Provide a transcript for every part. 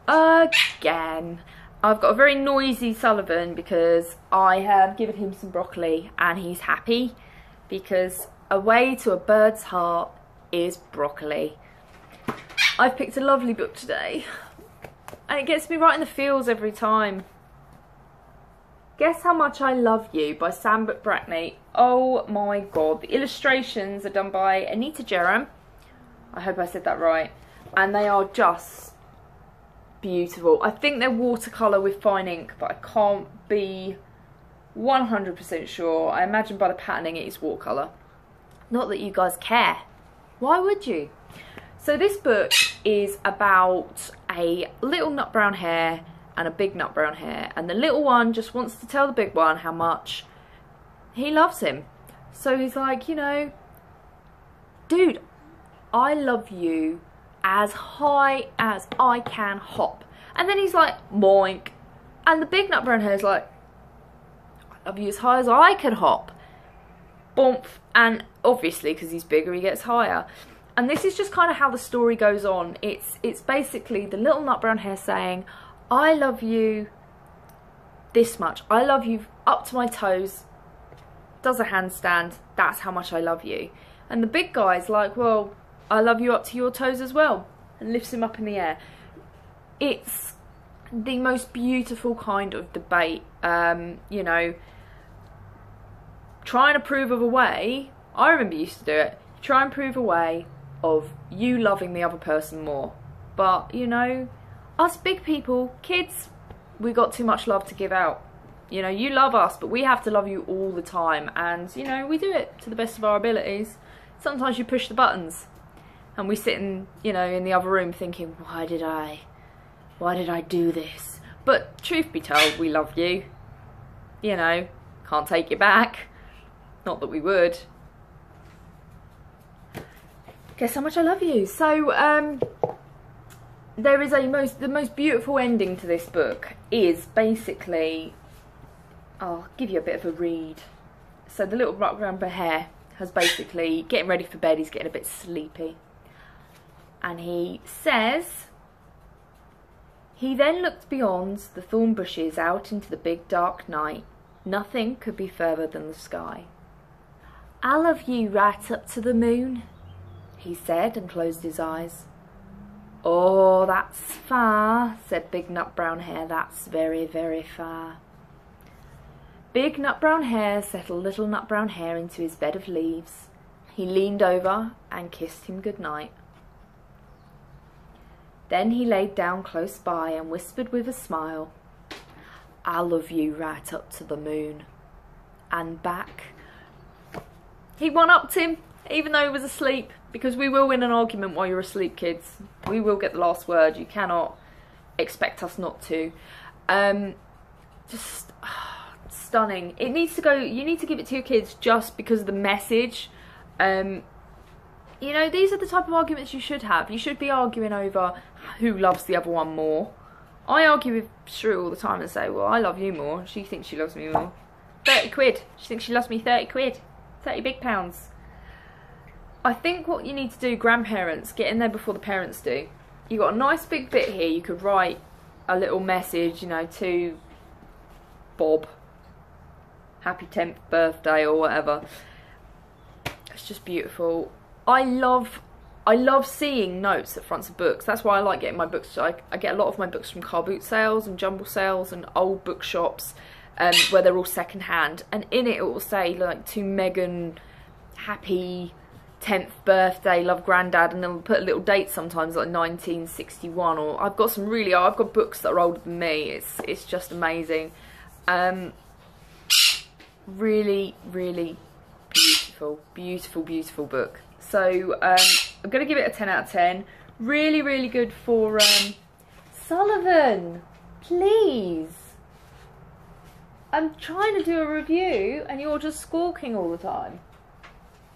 again. I've got a very noisy Sullivan because I have given him some broccoli and he's happy, because a way to a bird's heart is broccoli. I've picked a lovely book today and it gets me right in the feels every time. Guess How Much I Love You by Sambit Brackney. Oh my god, the illustrations are done by Anita Jerram. I hope I said that right. And they are just beautiful. I think they're watercolour with fine ink, but I can't be 100% sure. I imagine by the patterning it is watercolour. Not that you guys care. Why would you? So this book is about a little nut brown hare and a big nut brown hare, and the little one just wants to tell the big one how much he loves him. So he's like, you know, dude, I love you as high as I can hop. And then he's like, boink. And the big nut brown hare's like, I love you as high as I can hop. Boomp. And obviously, because he's bigger, he gets higher. And this is just kind of how the story goes on. It's basically the little nut brown hare saying, I love you this much. I love you up to my toes. Does a handstand. That's how much I love you. And the big guy's like, well, I love you up to your toes as well, and lifts him up in the air. It's the most beautiful kind of debate, you know, try and prove of a way. I remember you used to do it. Try and prove a way of you loving the other person more. But, you know, us big people, kids, we got too much love to give out. You know, you love us, but we have to love you all the time. And, you know, we do it to the best of our abilities. Sometimes you push the buttons. And we sit in, you know, in the other room thinking, why did I do this? But truth be told, we love you. You know, can't take you back. Not that we would. Guess how much I love you. So, there is the most beautiful ending to this book is basically, I'll give you a bit of a read. So the little brown hare has basically getting ready for bed. He's getting a bit sleepy. And he says, he then looked beyond the thorn bushes out into the big dark night. Nothing could be further than the sky. I love you right up to the moon, he said, and closed his eyes. Oh, that's far, said Big Nut Brown Hare. That's very, very far. Big Nut Brown Hare settled Little Nut Brown Hare into his bed of leaves. He leaned over and kissed him good night. Then he laid down close by and whispered with a smile, I love you right up to the moon. And back. He one-upped him, even though he was asleep, because we will win an argument while you're asleep, kids. We will get the last word. You cannot expect us not to. Just stunning. It needs to go, you need to give it to your kids just because of the message. You know, these are the type of arguments you should have. You should be arguing over who loves the other one more. I argue with Shrew all the time and say, well, I love you more. She thinks she loves me more. 30 quid. She thinks she loves me 30 quid. 30 big pounds. I think what you need to do, grandparents, get in there before the parents do. You've got a nice big bit here. You could write a little message, you know, to Bob. Happy 10th birthday or whatever. It's just beautiful. I love seeing notes at fronts of books. That's why I like getting my books. I get a lot of my books from car boot sales and jumble sales and old bookshops where they're all second hand. And in it will say, like, to Megan, happy 10th birthday, love Grandad, and then we'll put a little date sometimes, like 1961. Or I've got books that are older than me. It's just amazing. Really, really beautiful, beautiful, beautiful book. So I'm going to give it a 10 out of 10. Really, really good for Sullivan, please. I'm trying to do a review and you're just squawking all the time.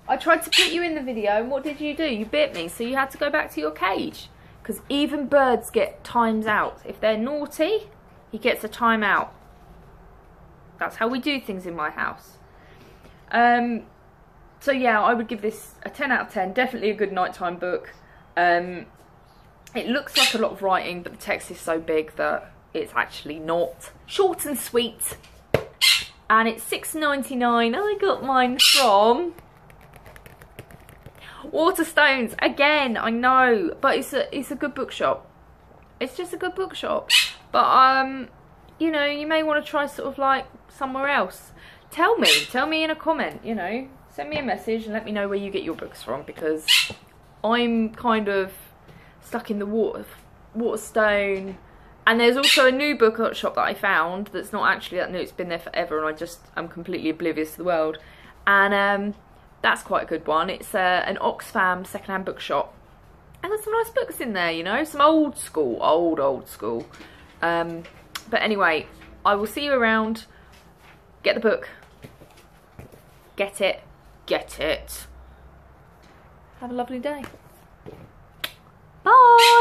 I tried to put you in the video and what did you do? You bit me, so you had to go back to your cage. Because even birds get times out. If they're naughty, he gets a time out. That's how we do things in my house. So yeah, I would give this a 10 out of 10. Definitely a good nighttime book. It looks like a lot of writing, but the text is so big that it's actually not. Short and sweet. And it's £6.99. I got mine from Waterstones. Again, I know, but it's a good bookshop. It's just a good bookshop. But you know, you may want to try sort of like somewhere else. Tell me in a comment, you know. Send me a message and let me know where you get your books from, because I'm kind of stuck in the Waterstone. And there's also a new bookshop that I found that's not actually that new. It's been there forever, and I'm completely oblivious to the world. And that's quite a good one. It's an Oxfam secondhand bookshop. And there's some nice books in there, you know, some old school. But anyway, I will see you around. Get the book. Get it. Get it. Have a lovely day. Bye.